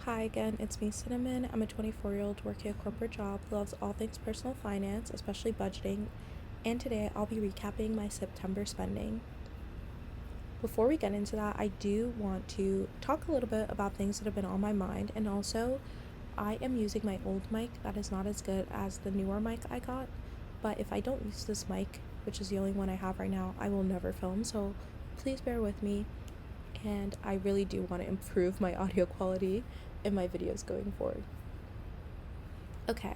Hi again, it's me, Cinnamon. I'm a 24-year-old working a corporate job who loves all things personal finance, especially budgeting, and today I'll be recapping my September spending. Before we get into that, I do want to talk a little bit about things that have been on my mind, and also I am using my old mic that is not as good as the newer mic I got, but if I don't use this mic, which is the only one I have right now, I will never film, so please bear with me, and I really do want to improve my audio quality in my videos going forward. Okay,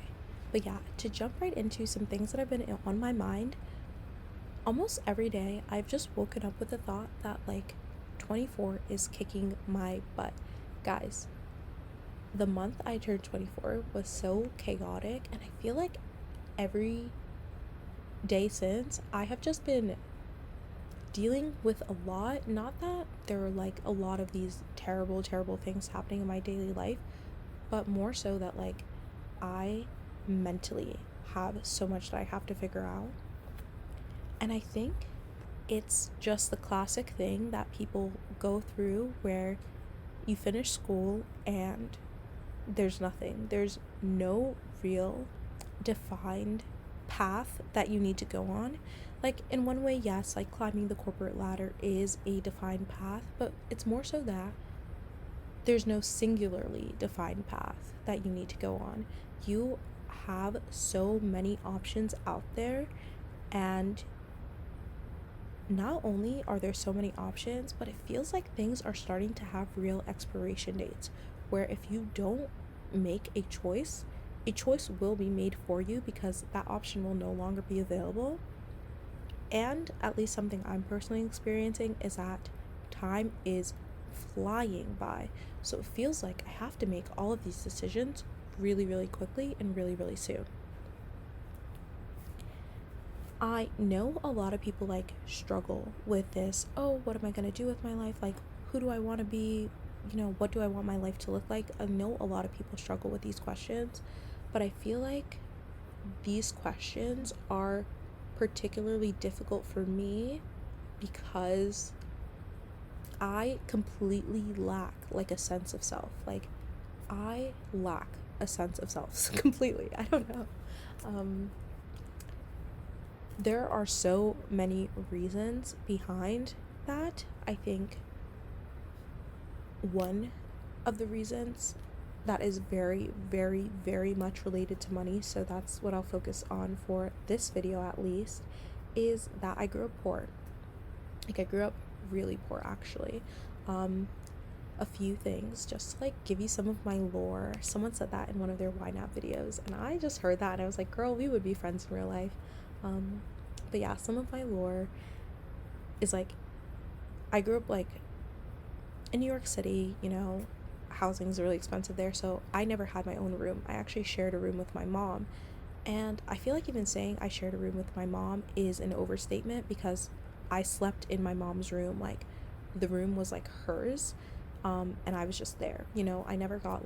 but yeah, to jump right into some things that have been on my mind, almost every day I've just woken up with the thought that 24 is kicking my butt. Guys, the month I turned 24 was so chaotic, and I feel like every day since I have just been dealing with a lot. Not that there are a lot of these terrible, terrible things happening in my daily life, but more so that I mentally have so much that I have to figure out. And I think it's just the classic thing that people go through where you finish school and there's nothing. There's no real defined path that you need to go on. In one way, yes, climbing the corporate ladder is a defined path, but it's more so that there's no singularly defined path that you need to go on. You have so many options out there, and not only are there so many options, but it feels like things are starting to have real expiration dates where if you don't make a choice will be made for you because that option will no longer be available. And at least something I'm personally experiencing is that time is flying by. So it feels like I have to make all of these decisions really, really quickly and really, really soon. I know a lot of people struggle with this. Oh, what am I going to do with my life? Who do I want to be? What do I want my life to look like? I know a lot of people struggle with these questions, but I feel like these questions are particularly difficult for me because I completely lack a sense of self. I lack a sense of self completely. I don't know. There are so many reasons behind that. I think one of the reasons that is very, very, very much related to money, so that's what I'll focus on for this video at least, is that I grew up poor. I grew up really poor actually. A few things just to give you some of my lore. Someone said that in one of their ynab videos, and I just heard that and I was like, girl, we would be friends in real life. But yeah, some of my lore is I grew up in New York City. Housing is really expensive there, so I never had my own room. I actually shared a room with my mom, and I feel like even saying I shared a room with my mom is an overstatement because I slept in my mom's room. The room was hers, and I was just there. I never got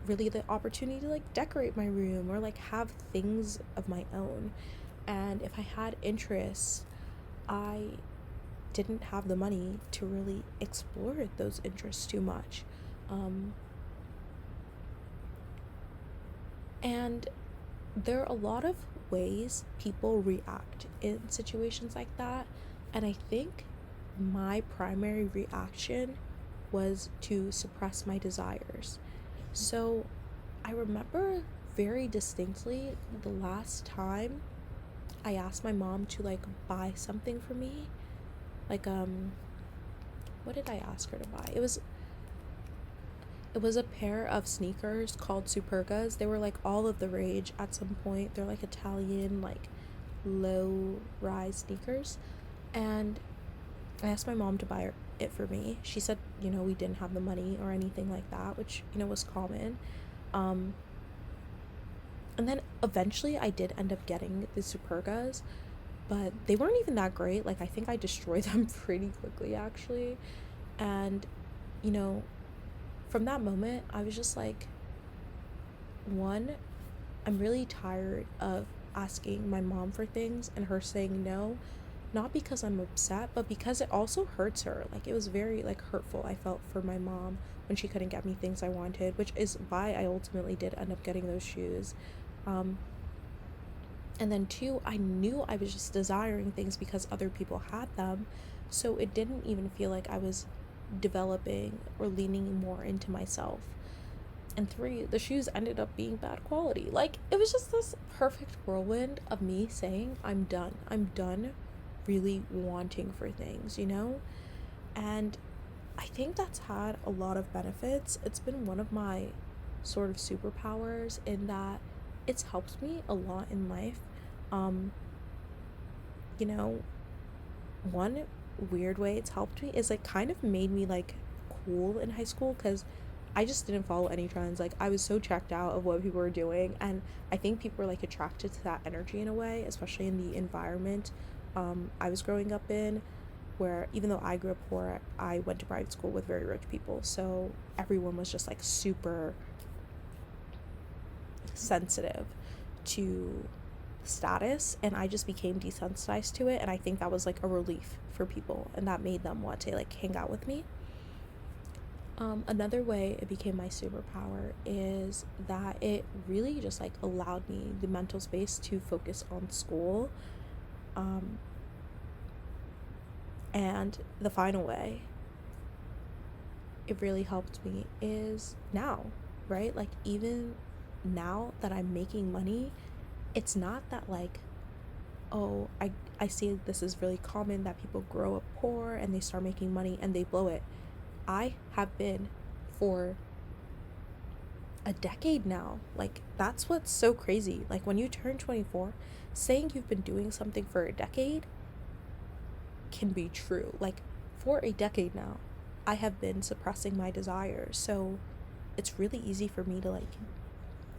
really the opportunity to decorate my room or have things of my own. And if I had interests, I didn't have the money to really explore those interests too much. And there are a lot of ways people react in situations like that. And I think my primary reaction was to suppress my desires. So I remember very distinctly the last time I asked my mom to buy something for me. What did I ask her to buy? It was a pair of sneakers called Supergas. They were all of the rage at some point. They're Italian low rise sneakers. And I asked my mom to buy it for me. She said, we didn't have the money or anything like that, which, was common. And then eventually I did end up getting the Supergas, but they weren't even that great. I think I destroyed them pretty quickly actually. And, from that moment, I was just one, I'm really tired of asking my mom for things and her saying no. not because I'm upset, but because it also hurts her. Like, it was very, like, hurtful, I felt, for my mom when she couldn't get me things I wanted, which is why I ultimately did end up getting those shoes. Um, and then two, I knew I was just desiring things because other people had them. So it didn't even feel like I was developing or leaning more into myself. And three, the shoes ended up being bad quality. Like, it was just this perfect whirlwind of me saying, I'm done. I'm done really wanting for things, you know? And I think that's had a lot of benefits. It's been one of my sort of superpowers in that it's helped me a lot in life. Um, you know, one weird way it's helped me is like kind of made me like cool in high school because I just didn't follow any trends. Like, I was so checked out of what people were doing, and I think people were like attracted to that energy in a way, especially in the environment I was growing up in, where even though I grew up poor, I went to private school with very rich people. So everyone was just like super sensitive to status, and I just became desensitized to it, and I think that was like a relief for people, and that made them want to like hang out with me. Another way it became my superpower is that it really just like allowed me the mental space to focus on school. Um, and the final way it really helped me is now, right? Like, even now that I'm making money, it's not that like, oh, I see this is really common that people grow up poor and they start making money and they blow it. I have been for a decade now. Like, that's what's so crazy. Like, when you turn 24, saying you've been doing something for a decade can be true. Like, for a decade now, I have been suppressing my desires. So it's really easy for me to like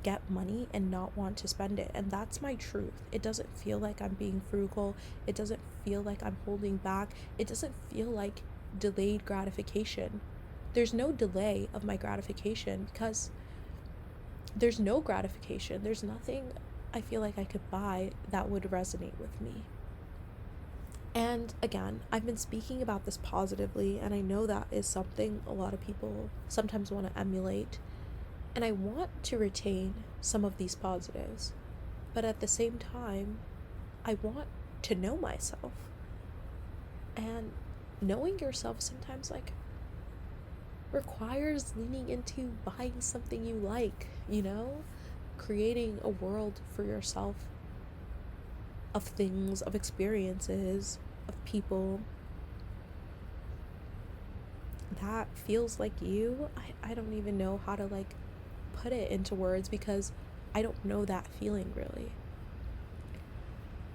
get money and not want to spend it. And that's my truth. It doesn't feel like I'm being frugal. It doesn't feel like I'm holding back. It doesn't feel like delayed gratification. There's no delay of my gratification because there's no gratification. There's nothing I feel like I could buy that would resonate with me. And again, I've been speaking about this positively, and I know that is something a lot of people sometimes want to emulate. And I want to retain some of these positives, but at the same time, I want to know myself. And knowing yourself sometimes like requires leaning into buying something you like, you know? Creating a world for yourself of things, of experiences, of people that feels like you. I don't even know how to like put it into words because I don't know that feeling really.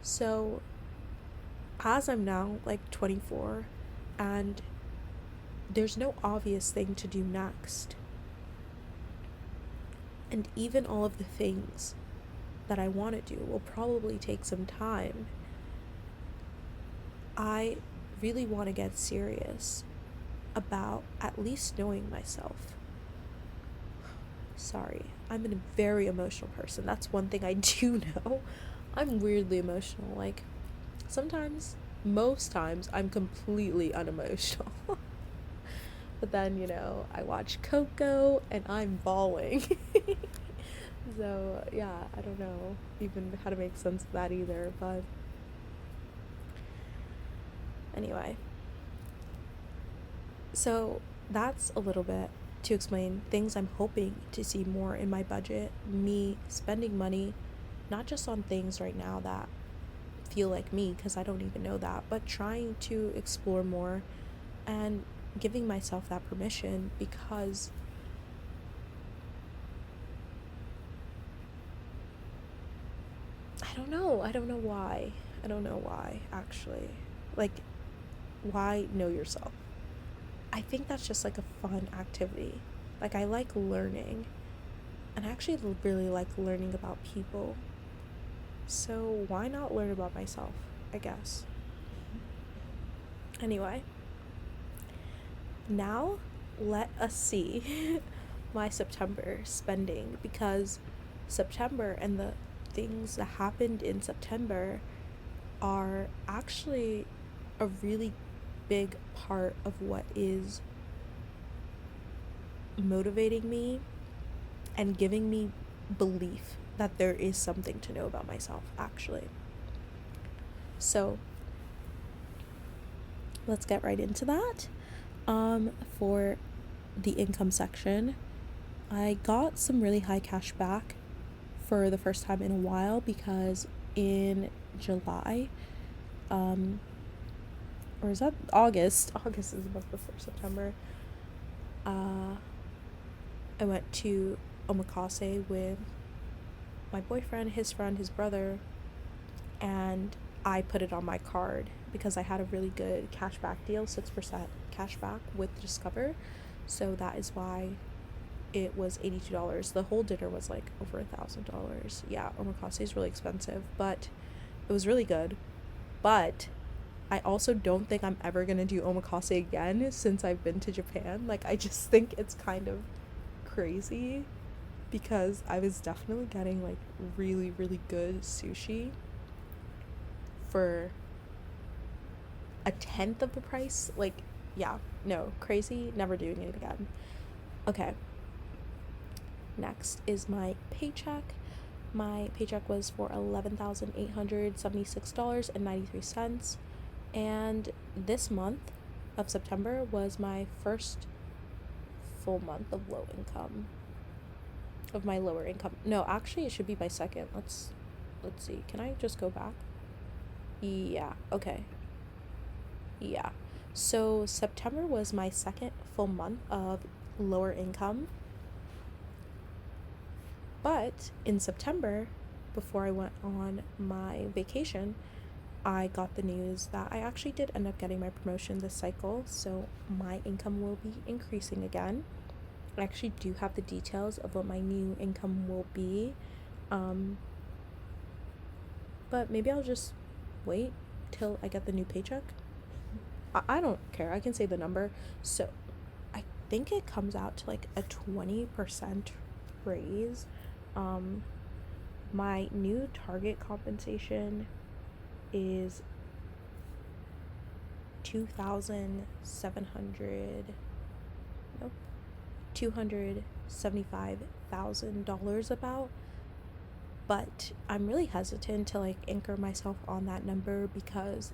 So, as I'm now like 24 and there's no obvious thing to do next, and even all of the things that I want to do will probably take some time, I really want to get serious about at least knowing myself. Sorry, I'm a very emotional person. That's one thing I do know. I'm weirdly emotional. Like, sometimes, most times, I'm completely unemotional. But then, I watch Coco and I'm bawling. So, yeah, I don't know even how to make sense of that either. But anyway, so that's a little bit to explain things I'm hoping to see more in my budget. Me spending money, not just on things right now that feel like me, because I don't even know that, but trying to explore more and giving myself that permission because I don't know. I don't know why. I don't know why, actually. Like, why know yourself? I think that's just like a fun activity. Like, I like learning, and I actually really like learning about people. So, why not learn about myself, I guess? Anyway, now let us see my September spending, because September and the things that happened in September are actually a really big part of what is motivating me and giving me belief that there is something to know about myself, actually. So let's get right into that. For the income section, I got some really high cash back for the first time in a while because in July, or is that August? August is a month before September. I went to omakase with my boyfriend, his friend, his brother, and I put it on my card because I had a really good cashback deal, 6% cashback with Discover. So that is why it was $82. The whole dinner was like over $1,000. Yeah, omakase is really expensive, but it was really good. But I also don't think I'm ever gonna do omakase again since I've been to Japan. Like, I just think it's kind of crazy because I was definitely getting like really, really good sushi for a tenth of the price. Like, yeah, no, crazy, never doing it again. Okay, next is my paycheck. My paycheck was for $11,876.93. And this month of September was my first full month of low income. Of my lower income. No, actually it should be my second. Let's see. Can I just go back? Yeah, okay. Yeah. So September was my second full month of lower income. But in September, before I went on my vacation, I got the news that I actually did end up getting my promotion this cycle, so my income will be increasing again. I actually do have the details of what my new income will be, but maybe I'll just wait till I get the new paycheck. I don't care. I can say the number. So I think it comes out to like a 20% raise. My new target compensation is 2,700, nope, $275,000 about. But I'm really hesitant to like anchor myself on that number because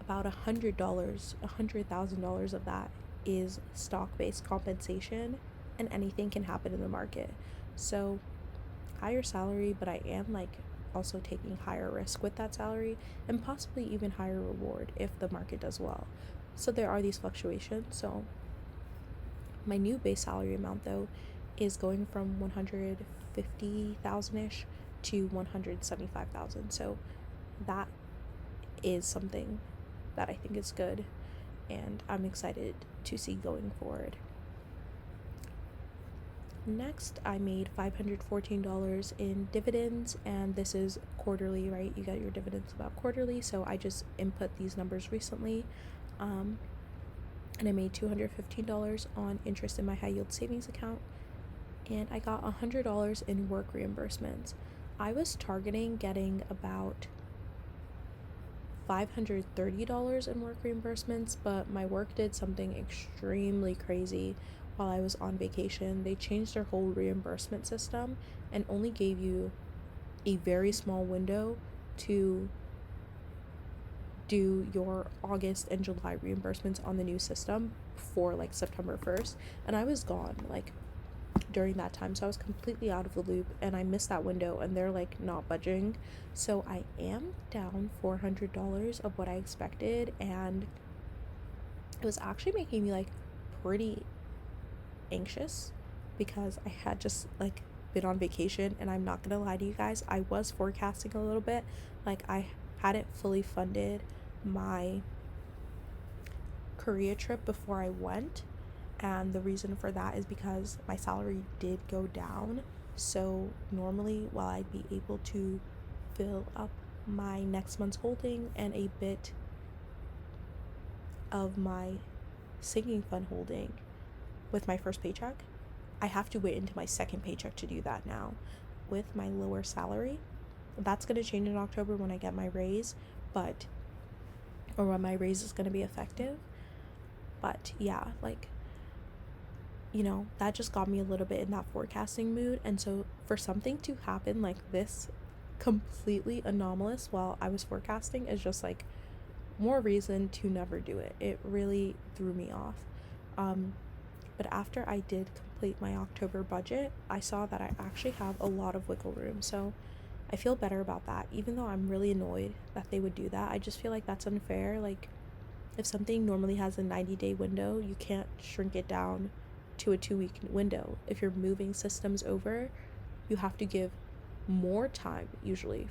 about $100,000 of that is stock-based compensation, and anything can happen in the market. So higher salary, but I am like also taking higher risk with that salary and possibly even higher reward if the market does well. So there are these fluctuations. So my new base salary amount though is going from 150,000ish to 175,000. So that is something that I think is good and I'm excited to see going forward. Next, I made $514 in dividends, and this is quarterly, right? You get your dividends about quarterly, so I just input these numbers recently. And I made $215 on interest in my high yield savings account, and I got $100 in work reimbursements. I was targeting getting about $530 in work reimbursements, but my work did something extremely crazy while I was on vacation. They changed their whole reimbursement system and only gave you a very small window to do your August and July reimbursements on the new system for like September 1st. And I was gone like during that time, so I was completely out of the loop and I missed that window and they're like not budging. So I am down $400 of what I expected, and it was actually making me like pretty anxious because I had just like been on vacation, and I'm not gonna lie to you guys, I was forecasting a little bit. Like, I hadn't fully funded my Korea trip before I went, and the reason for that is because my salary did go down. So normally, while I'd be able to fill up my next month's holding and a bit of my sinking fund holding with my first paycheck, I have to wait until my second paycheck to do that now. With my lower salary, that's going to change in October when I get my raise, but, or when my raise is going to be effective. But yeah, like, that just got me a little bit in that forecasting mood. And so for something to happen like this, completely anomalous while I was forecasting, is just like more reason to never do it. It really threw me off. But after I did complete my October budget, I saw that I actually have a lot of wiggle room. So I feel better about that, even though I'm really annoyed that they would do that. I just feel like that's unfair. Like, if something normally has a 90-day window, you can't shrink it down to a 2-week window. If you're moving systems over, you have to give more time usually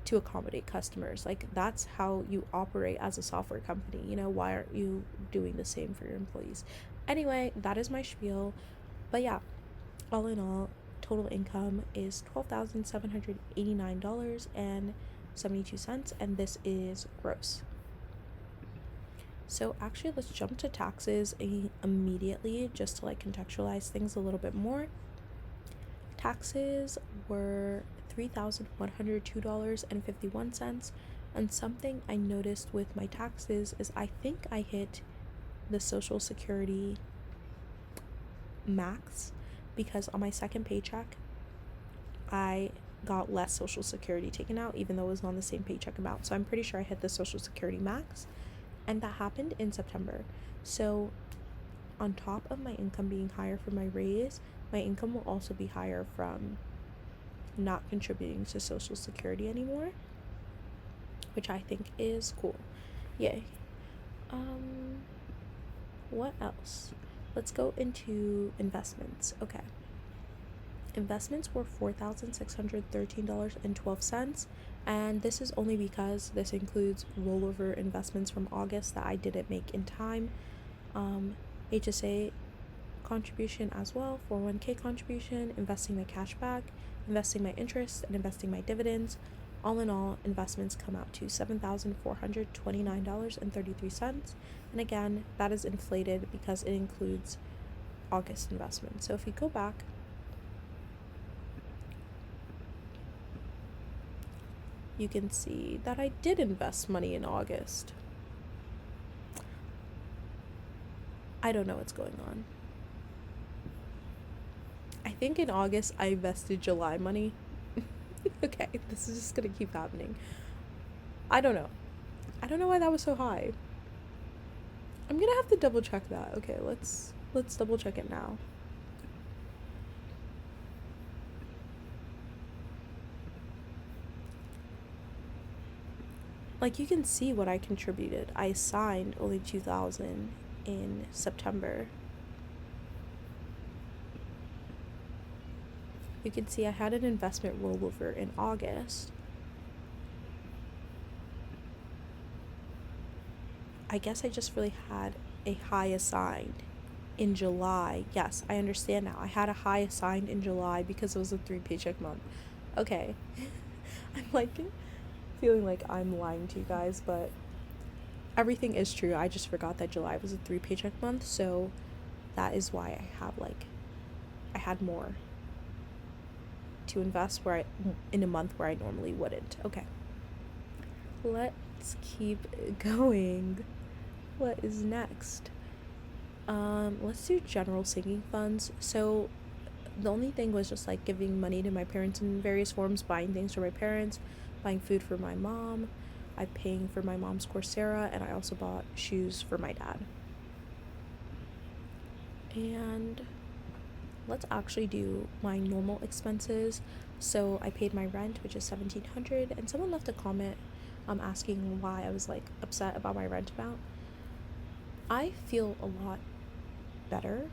to accommodate customers. Like, that's how you operate as a software company. Why aren't you doing the same for your employees? Anyway, that is my spiel. But yeah, all in all, total income is $12,789.72, and this is gross. So actually, let's jump to taxes immediately, just to like contextualize things a little bit more. Taxes were $3,102.51, and something I noticed with my taxes is I think I hit the Social Security max, because on my second paycheck I got less Social Security taken out, even though it was on the same paycheck amount. So I'm pretty sure I hit the Social Security max, and that happened in September. So on top of my income being higher from my raise, my income will also be higher from not contributing to Social Security anymore, which I think is cool. Yay. What else? Let's go into investments. Okay. Investments were $4,613.12, and this is only because this includes rollover investments from August that I didn't make in time. HSA contribution as well, 401k contribution, investing my cash back, investing my interest, and investing my dividends. All in all, investments come out to $7,429.33. And again, that is inflated because it includes August investments. So if we go back, you can see that I did invest money in August. I don't know what's going on. I think in August I invested July money. Okay, this is just gonna keep happening. I don't know why that was so high. I'm gonna have to double check that. Okay, let's double check it now. Like, you can see what I contributed. I assigned only $2,000 in September. You can see I had an investment rollover in August. I guess I just really had a high assigned in July. Yes, I understand now. I had a high assigned in July because it was a 3 paycheck month. Okay. I'm like feeling like I'm lying to you guys, but everything is true. I just forgot that July was a 3 paycheck month, so that is why I had more to invest in a month where I normally wouldn't. Okay. Let's keep going. What is next? Let's do general sinking funds. So the only thing was just like giving money to my parents in various forms, buying things for my parents, buying food for my mom. I'm paying for my mom's Coursera, and I also bought shoes for my dad. And let's actually do my normal expenses. So I paid my rent, which is $1,700, and someone left a comment asking why I was like upset about my rent amount. I feel a lot better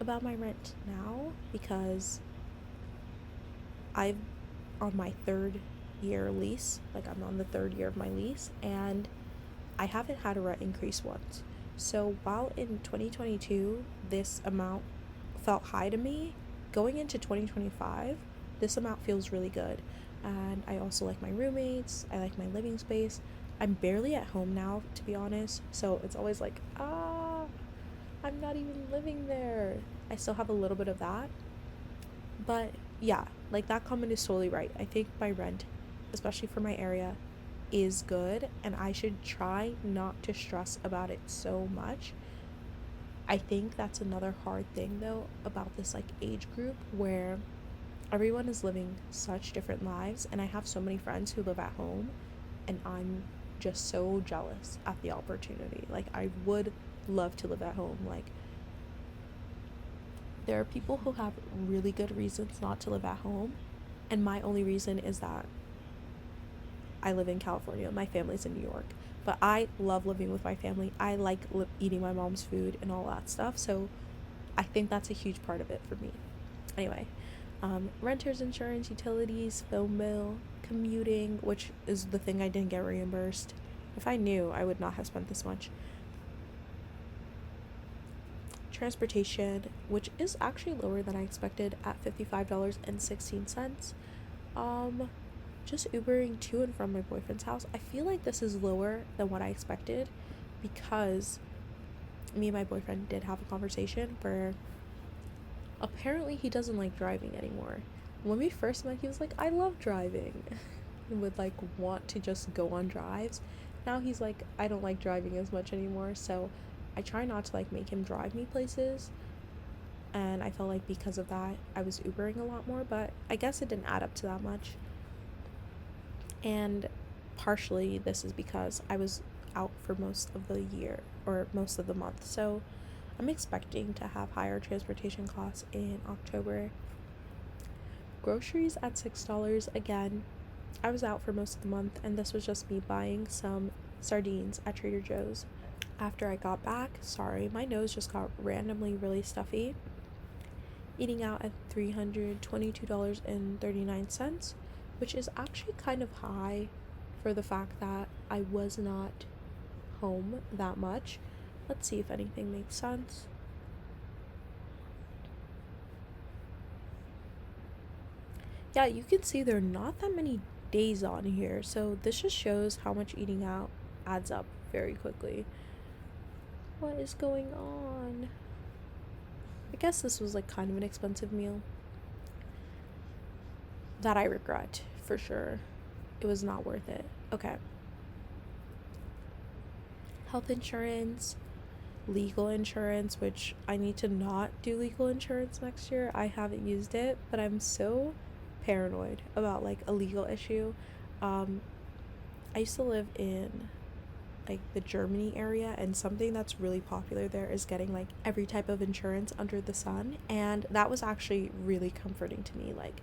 about my rent now because I'm on my 3rd year lease. Like, I'm on the 3rd year of my lease, and I haven't had a rent increase once. So while in 2022 this amount felt high to me, going into 2025 this amount feels really good. And I also like my roommates, I like my living space. I'm barely at home now, to be honest, so it's always like, I'm not even living there. I still have a little bit of that, but yeah, like, that comment is totally right. I think my rent especially for my area, is good, and I should try not to stress about it so much. I think that's another hard thing though about this like age group where everyone is living such different lives, and I have so many friends who live at home, and I'm just so jealous at the opportunity. Like, I would love to live at home. Like, there are people who have really good reasons not to live at home, and my only reason is that I live in California. My family's in New York. But I love living with my family. I like eating my mom's food and all that stuff. So I think that's a huge part of it for me. Anyway, renter's insurance, utilities, phone bill, commuting, which is the thing I didn't get reimbursed. If I knew, I would not have spent this much. Transportation, which is actually lower than I expected at $55.16. Just Ubering to and from my boyfriend's house. I feel like this is lower than what I expected because me and my boyfriend did have a conversation where apparently he doesn't like driving anymore. When we first met, he was like, I love driving and would like want to just go on drives. Now he's like, I don't like driving as much anymore, so I try not to like make him drive me places. And I felt like because of that, I was Ubering a lot more, but I guess it didn't add up to that much. And partially this is because I was out for most of the year or most of the month. So I'm expecting to have higher transportation costs in October. Groceries at $6 again. I was out for most of the month, and this was just me buying some sardines at Trader Joe's. After I got back, sorry, my nose just got randomly really stuffy. Eating out at $322.39, which is actually kind of high for the fact that I was not home that much. Let's see if anything makes sense. Yeah, you can see there are not that many days on here, so this just shows how much eating out adds up very quickly. What is going on? I guess this was like kind of an expensive meal that I regret for sure. It was not worth it. Okay. Health insurance, legal insurance, which I need to not do legal insurance next year. I haven't used it, but I'm so paranoid about like a legal issue. I used to live in like the Germany area, and something that's really popular there is getting like every type of insurance under the sun, and that was actually really comforting to me. Like,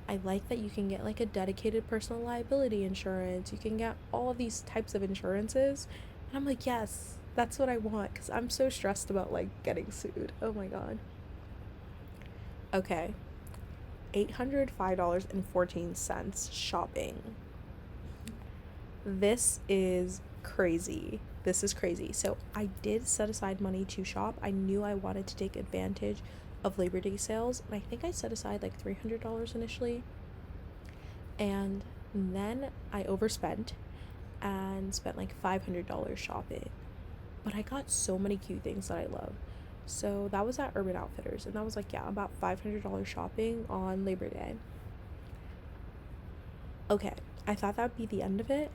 I like that you can get like a dedicated personal liability insurance, you can get all of these types of insurances, and I'm like, yes, that's what I want, because I'm so stressed about like getting sued. Oh my god. Okay, $805.14 shopping. This is crazy. This is crazy. So I did set aside money to shop. I knew I wanted to take advantage of Labor Day sales, and I think I set aside like $300 initially, and then I overspent and spent like $500 shopping. But I got so many cute things that I love. So that was at Urban Outfitters, and that was like, yeah, about $500 shopping on Labor Day. Okay, I thought that would be the end of it,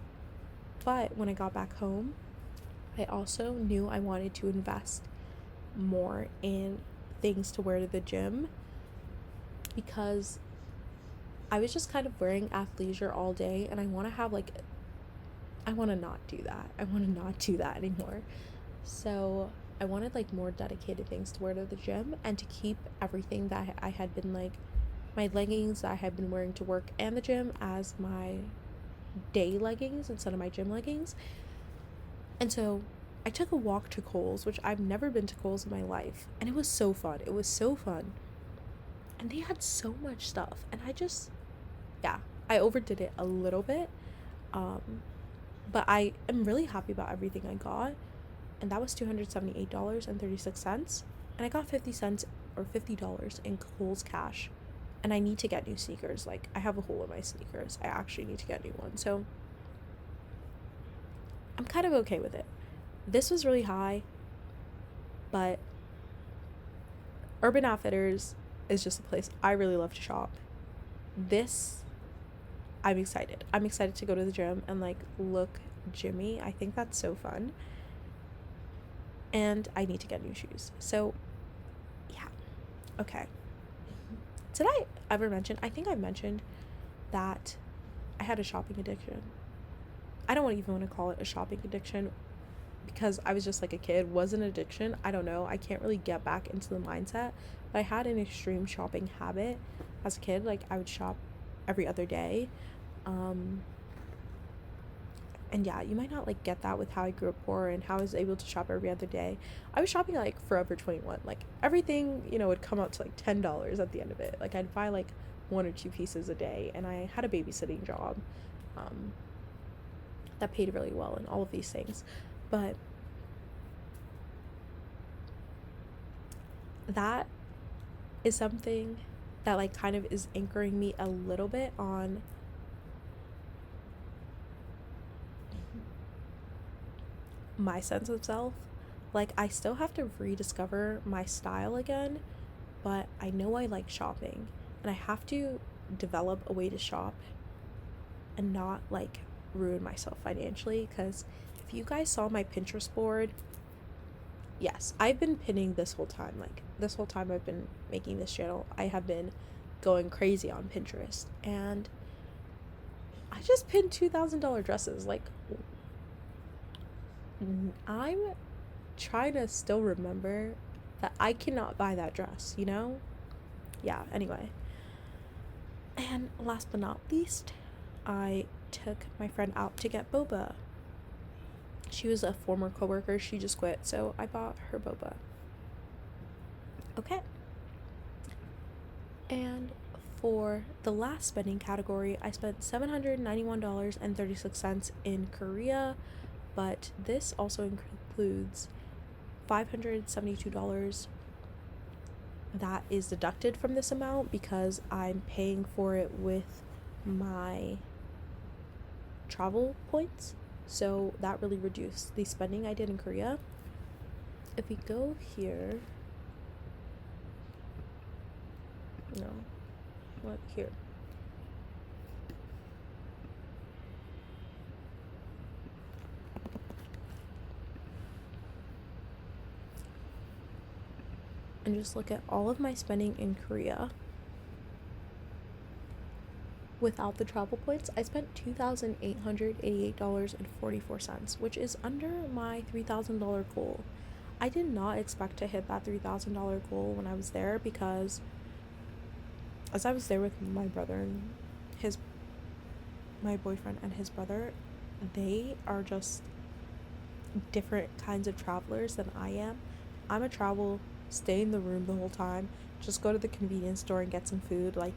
but when I got back home, I also knew I wanted to invest more in things to wear to the gym, because I was just kind of wearing athleisure all day, and I want to have like, I want to not do that. I want to not do that anymore. So I wanted like more dedicated things to wear to the gym, and to keep everything that I had been like, my leggings that I had been wearing to work and the gym as my day leggings instead of my gym leggings. And so I took a walk to Kohl's, which I've never been to Kohl's in my life, and it was so fun. It was so fun. And they had so much stuff, and I overdid it a little bit. But I am really happy about everything I got, and that was $278.36, and I got 50 cents or $50 in Kohl's cash. And I need to get new sneakers. Like, I have a hole in my sneakers. I actually need to get new ones. So I'm kind of okay with it. This was really high, but Urban Outfitters is just a place I really love to shop. This, I'm excited. I'm excited to go to the gym and like look gymmy. I think that's so fun. And I need to get new shoes. So, yeah. Okay. Did I ever mention? I think I mentioned that I had a shopping addiction. I don't even want to call it a shopping addiction because I was just like a kid. Was an addiction. I don't know. I can't really get back into the mindset. But I had an extreme shopping habit as a kid. Like I would shop every other day. And yeah, you might not like get that with how I grew up poor and how I was able to shop every other day. I was shopping like Forever 21. Like everything, would come out to like $10 at the end of it. Like I'd buy like one or two pieces a day, and I had a babysitting job that paid really well and all of these things. But that is something that like kind of is anchoring me a little bit on my sense of self. Like I still have to rediscover my style again, but I know I like shopping, and I have to develop a way to shop and not like ruin myself financially. Because if you guys saw my Pinterest board, yes, I've been pinning this whole time. Like this whole time I've been making this channel, I have been going crazy on Pinterest, and I just pinned $2,000 dresses. Like I'm trying to still remember that I cannot buy that dress, Yeah, anyway. And last but not least, I took my friend out to get boba. She was a former coworker, she just quit, so I bought her boba. Okay. And for the last spending category, I spent $791.36 in Korea, but this also includes $572 that is deducted from this amount because I'm paying for it with my travel points. So that really reduced the spending I did in Korea. If we go here, no, what here? And just look at all of my spending in Korea without the travel points. I spent $2,888.44, which is under my $3,000 goal. I did not expect to hit that $3,000 goal when I was there, because as I was there with my brother and my boyfriend and his brother, they are just different kinds of travelers than I am. I'm a travel, stay in the room the whole time, just go to the convenience store and get some food. Like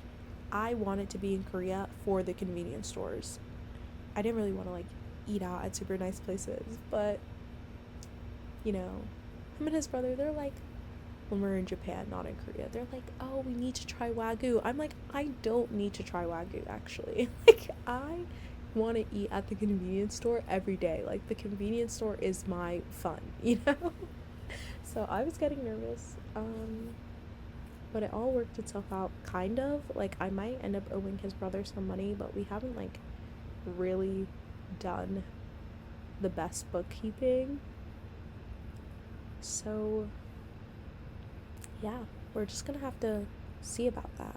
I wanted to be in Korea for the convenience stores. I didn't really want to like eat out at super nice places, but him and his brother, they're like, when we're in Japan, not in Korea, they're like, oh, we need to try Wagyu. I'm like, I don't need to try Wagyu, actually. Like, I want to eat at the convenience store every day. Like, the convenience store is my fun, So I was getting nervous, but it all worked itself out, kind of. Like, I might end up owing his brother some money, but we haven't, like, really done the best bookkeeping. So yeah, we're just gonna have to see about that.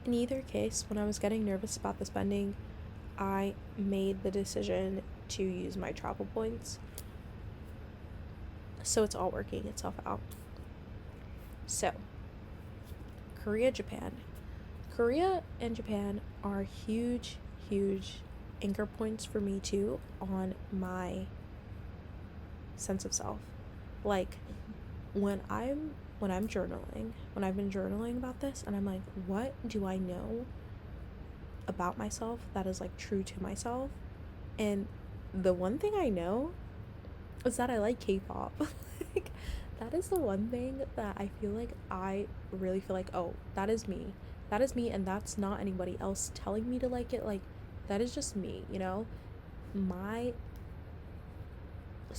In either case, when I was getting nervous about the spending, I made the decision to use my travel points. So it's all working itself out. So, Korea, Japan. Korea and Japan are huge, huge anchor points for me too on my sense of self. Like when I've been journaling about this, and I'm like, what do I know about myself that is like true to myself? And the one thing I know is that I like K-pop. Like that is the one thing that I feel like I really feel like, oh, that is me, and that's not anybody else telling me to like it. Like that is just me, my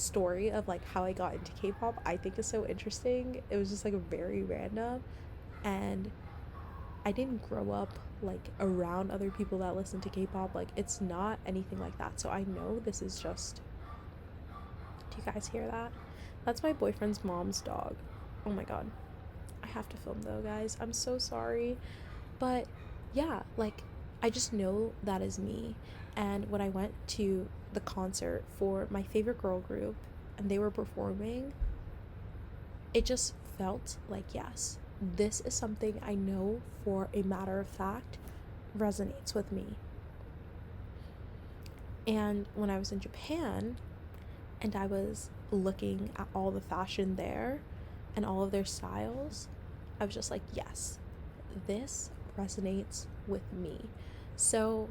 story of like how I got into K-pop I think is so interesting. It was just like very random, and I didn't grow up like around other people that listen to K-pop. Like it's not anything like that. So I know this is just, do you guys hear that? That's my boyfriend's mom's dog. Oh my god. I have to film though, guys. I'm so sorry. But yeah, like I just know that is me. And when I went to the concert for my favorite girl group and they were performing, it just felt like, yes, this is something I know for a matter of fact resonates with me. And when I was in Japan and I was looking at all the fashion there and all of their styles, I was just like, yes, this resonates with me. So,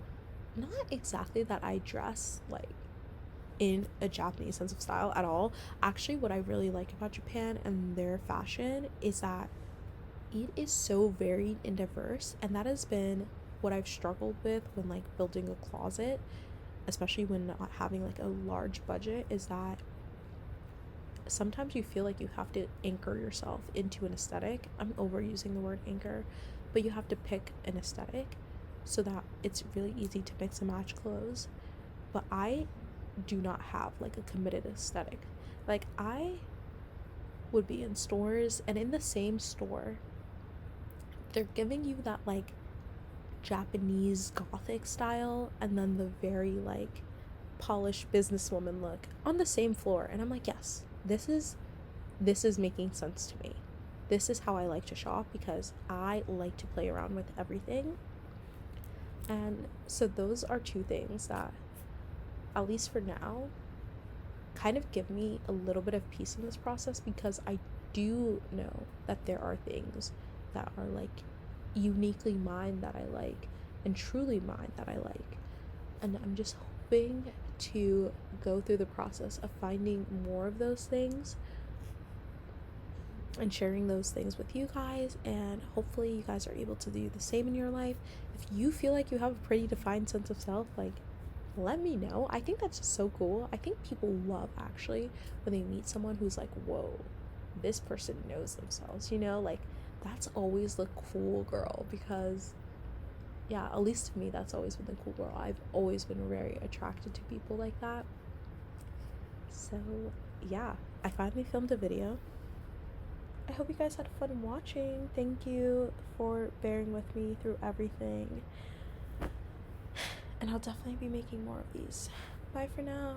not exactly that I dress like in a Japanese sense of style at all. Actually, what I really like about Japan and their fashion is that it is so varied and diverse, and that has been what I've struggled with when like building a closet, especially when not having like a large budget, is that sometimes you feel like you have to anchor yourself into an aesthetic. I'm overusing the word anchor, but you have to pick an aesthetic so that it's really easy to mix and match clothes. But I do not have like a committed aesthetic. Like I would be in stores, and in the same store they're giving you that like Japanese gothic style and then the very like polished businesswoman look on the same floor, and I'm like, yes, this is making sense to me. This is how I like to shop because I like to play around with everything. And so those are two things that, at least for now, kind of give me a little bit of peace in this process, because I do know that there are things that are like uniquely mine that I like and truly mine that I like. And I'm just hoping to go through the process of finding more of those things and sharing those things with you guys, and hopefully you guys are able to do the same in your life. If you feel like you have a pretty defined sense of self, like let me know. I think that's just so cool. I think people love actually when they meet someone who's like, whoa, this person knows themselves, like that's always the cool girl, because yeah, at least to me that's always been the cool girl. I've always been very attracted to people like that. So yeah, I finally filmed a video. I hope you guys had fun watching. Thank you for bearing with me through everything. And I'll definitely be making more of these. Bye for now.